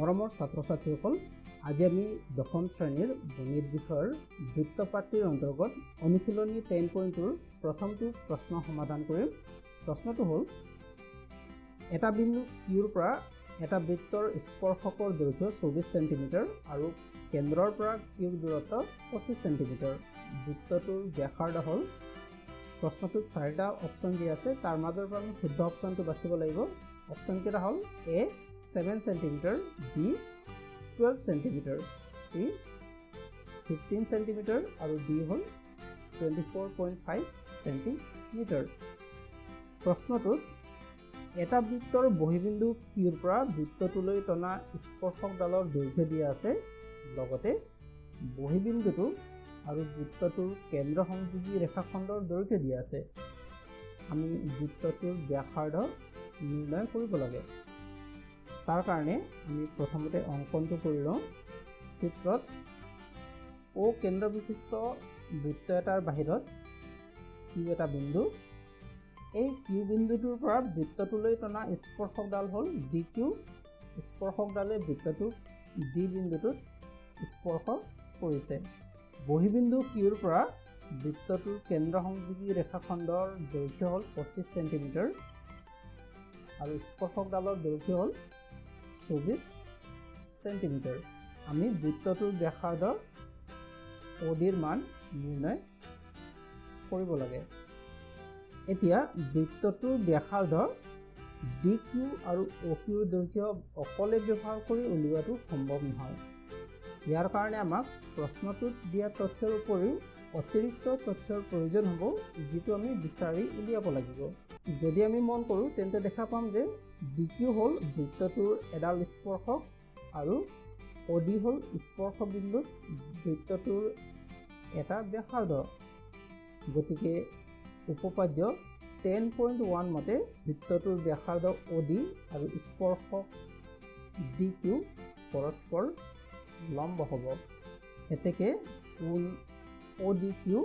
মৰমৰ ছাত্ৰ-ছাত্ৰীসকল, আজি আমি দশম শ্ৰেণীৰ গণিত বিষয়ৰ বৃত্তপাটিৰ অন্তৰ্গত অনুশীলনী 10.2 প্ৰথমটো প্ৰশ্ন সমাধান কৰিম। প্ৰশ্নটো হ'ল এটা বিন্দু কিউৰ পৰা এটা বৃত্তৰ স্পৰ্শকৰ দৈৰ্ঘ্য 24 সেন্টিমিটাৰ আৰু কেন্দ্ৰৰ পৰা কিউৰ দূৰত্ব 25 সেন্টিমিটাৰ। বৃত্তটোৰ ব্যাসাৰ্ধ হ'ল, প্ৰশ্নটোত 4টা অপচন দিয়া আছে, তাৰ মাজৰ পৰা আমি শুদ্ধ অপচনটো বাছিব লাগিব। অপচন কেইটা হ'ল এ 7 সেন্টিমিটাৰ, বি 12 সেন্টিমিটাৰ, সি 15 সেন্টিমিটাৰ আৰু ডি হ'ল 24.5 সেন্টিমিটাৰ। প্ৰশ্নটোত এটা বৃত্তৰ বহিবিন্দু কিউৰ পৰা বৃত্তটোলৈ টনা স্পৰ্শকডালৰ দৈৰ্ঘ্য দিয়া আছে, লগতে বহিবিন্দুটো আৰু বৃত্তটোৰ কেন্দ্ৰ সংযোগী ৰেখাখণ্ডৰ দৈৰ্ঘ্য দিয়া আছে। আমি বৃত্তটোৰ ব্যাসাৰ্ধ নিৰ্ণয় কৰিব লাগে। তাৰ কাৰণে আমি প্ৰথমতে অংকনটো কৰি লওঁ। চিত্ৰত ও কেন্দ্ৰ বিশিষ্ট বৃত্ত এটাৰ বাহিৰত কিউ এটা বিন্দু। এই কিউ বিন্দুটোৰ পৰা বৃত্তটোলৈ টনা স্পৰ্শকডাল হ'ল ডি কিউ। স্পৰ্শকডালে বৃত্তটোক ডি বিন্দুটোত স্পৰ্শ কৰিছে। বহিবিন্দু কিউৰ পৰা বৃত্তটোৰ কেন্দ্ৰ সংযোগী ৰেখাখণ্ডৰ দৈৰ্ঘ্য হ'ল 25 সেন্টিমিটাৰ আৰু স্পৰ্শকডালৰ দৈৰ্ঘ্য হ'ল 24 সেন্টিমিটাৰ। আমি বৃত্তটোৰ ব্যাসাৰ্ধ ODৰ মান নিৰ্ণয় কৰিব লাগে। এতিয়া বৃত্তটোৰ ব্যাসাৰ্ধ ডি কিউ আৰু অ কিউৰ দৈৰ্ঘ্য অকলে ব্যৱহাৰ কৰি উলিওৱাটো সম্ভৱ নহয়। ইয়াৰ কাৰণে আমাক প্ৰশ্নটোত দিয়া তথ্যৰ উপৰিও অতিৰিক্ত তথ্যৰ প্ৰয়োজন হ'ব, যিটো আমি বিচাৰি উলিয়াব লাগিব। যদি আমি মন কৰোঁ তেন্তে দেখা পাম যে ডি কিউ হ'ল বৃত্তটোৰ এডাল স্পৰ্শক আৰু অডি হ'ল স্পৰ্শ বিন্দুত বৃত্তটোৰ এটা ব্যাসাৰ্ধ। গতিকে উপপাদ্য 10.1 মতে বৃত্তটোৰ ব্যাসাৰ্ধ অডি আৰু স্পৰ্শক ডি কিউ পৰস্পৰ লম্ব হ'ব। এতেকে কোণ অডি কিউ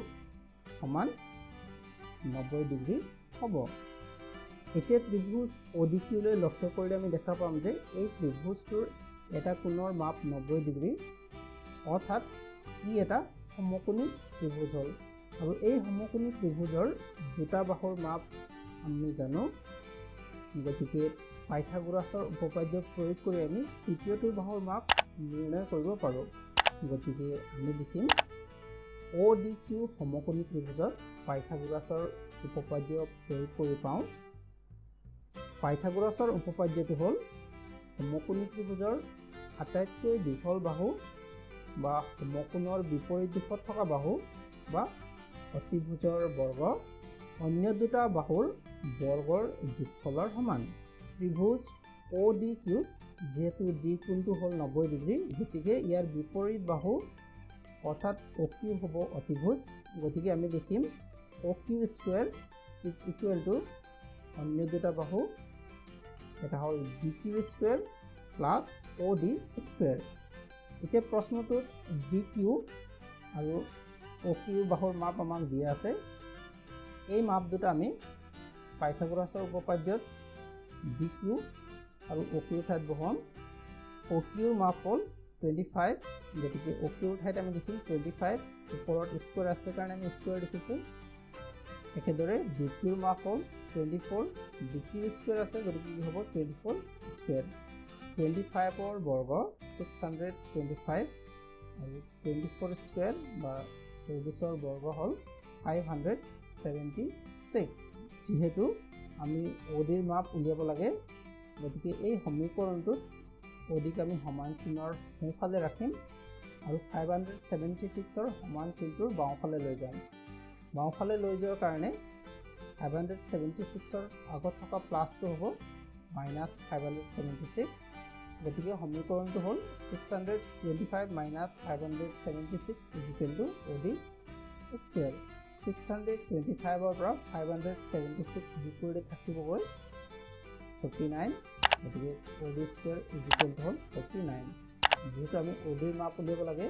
সমান 90 ডিগ্ৰী হ'ব। এতিয়া ত্ৰিভুজ অডি কিউলৈ লক্ষ্য কৰিলে আমি দেখা পাম যে এই ত্ৰিভুজটোৰ এটা কোণৰ মাপ 90 ডিগ্ৰী, অৰ্থাৎ ই এটা সমকোণী ত্ৰিভুজ হ'ল। আৰু এই সমকোণী ত্ৰিভুজৰ দুটা বাহুৰ মাপ আমি জানো। গতিকে পাইথাগোৰাছৰ উপপাদ্য প্ৰয়োগ কৰি আমি তৃতীয়টো বাহুৰ মাপ নিৰ্ণয় কৰিব পাৰোঁ। গতিকে আমি লিখিম অ' ডি কিউ সমকোণী ত্ৰিভুজত পাইথাগোৰাছৰ উপপাদ্য প্ৰয়োগ কৰি পাওঁ। পাইথাগোৰাছৰ উপপাদ্যটো হ'ল সমকোণী ত্ৰিভুজৰ আটাইতকৈ দীঘল বাহু বা সমকোণৰ বিপৰীত দিশত থকা বাহু বা অতিভুজৰ বৰ্গ অন্য দুটা বাহুৰ বৰ্গৰ যোগফলৰ সমান। ত্ৰিভুজ অ' ডি কিউ যিহেতু ডি কোণটো হ'ল 90 ডিগ্ৰী, গতিকে ইয়াৰ বিপৰীত বাহু অৰ্থাৎ অ' কিউ হ'ব অতিভুজ। গতিকে আমি লিখিম O' Q square is equal to অন্য দুটা বাহু, এটা হ'ল D Q square plus O' D square. এতিয়া প্ৰশ্নটোত ডি কিউ আৰু অ' কিউ বাহুৰ মাপ আমাক দিয়া আছে। এই মাপ দুটা আমি পাইথাগোৰাছৰ উপপাদ্যত ডি কিউ আৰু অ' কিউৰ ঠাইত বহাম। অ' কিউৰ মাপ হ'ল 25, গতিকে অ' কিউৰ ঠাইত আমি লিখিম 25। ওপৰত স্কুৱেৰ আছে কাৰণে আমি স্কুৱেৰ লিখিছোঁ। একেদৰে ডি কিউৰ মাপ হ'ল 24, ডি কিউ স্কুৱেৰ আছে গতিকে কি হ'ব 24 স্কুৱেৰ। 25ৰ বৰ্গ 625 আৰু 24 স্কুৱেৰ বা 24ৰ বৰ্গ হ'ল 576। যিহেতু আমি অ'ডিৰ মাপ উলিয়াব লাগে, গতিকে এই সমীকৰণটোত অ'ডিক আমি সমান চিহ্নৰ সোঁফালে ৰাখিম আৰু 576ৰ সমান চিহ্নটোৰ বাওঁফালে লৈ যাম। বাওঁফালে লৈ যোৱাৰ কাৰণে 576ৰ আগত থকা প্লাছটো হ'ব -576। গতিকে সমীকৰণটো হ'ল 625 - 576 is equal to O D square. 625ৰ পৰা 576 বিপৰীতে থাকিবগৈ 49, গতিকে O D square is equal to হ'ল 49। যিহেতু আমি অ'ডিৰ মাপ উলিয়াব লাগে,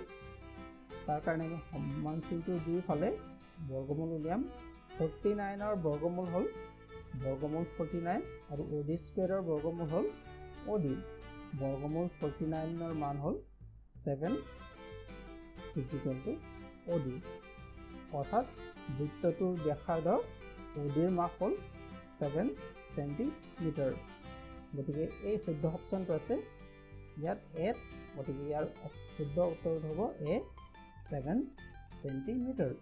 তাৰ কাৰণে আমি সমান চিহ্নটোৰ দুয়োফালে বৰ্গমূল উলিয়াম। 49ৰ বৰ্গমূল হ'ল বৰ্গমূল 49 আৰু অ'ডি স্কুৱেৰৰ বৰ্গমূল হ'ল অ'ডি। বৰ্গমূল 49 মান হ'ল 7 = OD অৰ্থাৎ বৃত্তটোৰ ব্যাসাৰ্ধ OD মাপ হ'ল 7 সেন্টিমিটাৰ গতিকে এই শুদ্ধ অপচনটো আছে ইয়াত A গতিকে ইয়াৰ শুদ্ধ উত্তৰ হ'ব A 7 সেন্টিমিটাৰ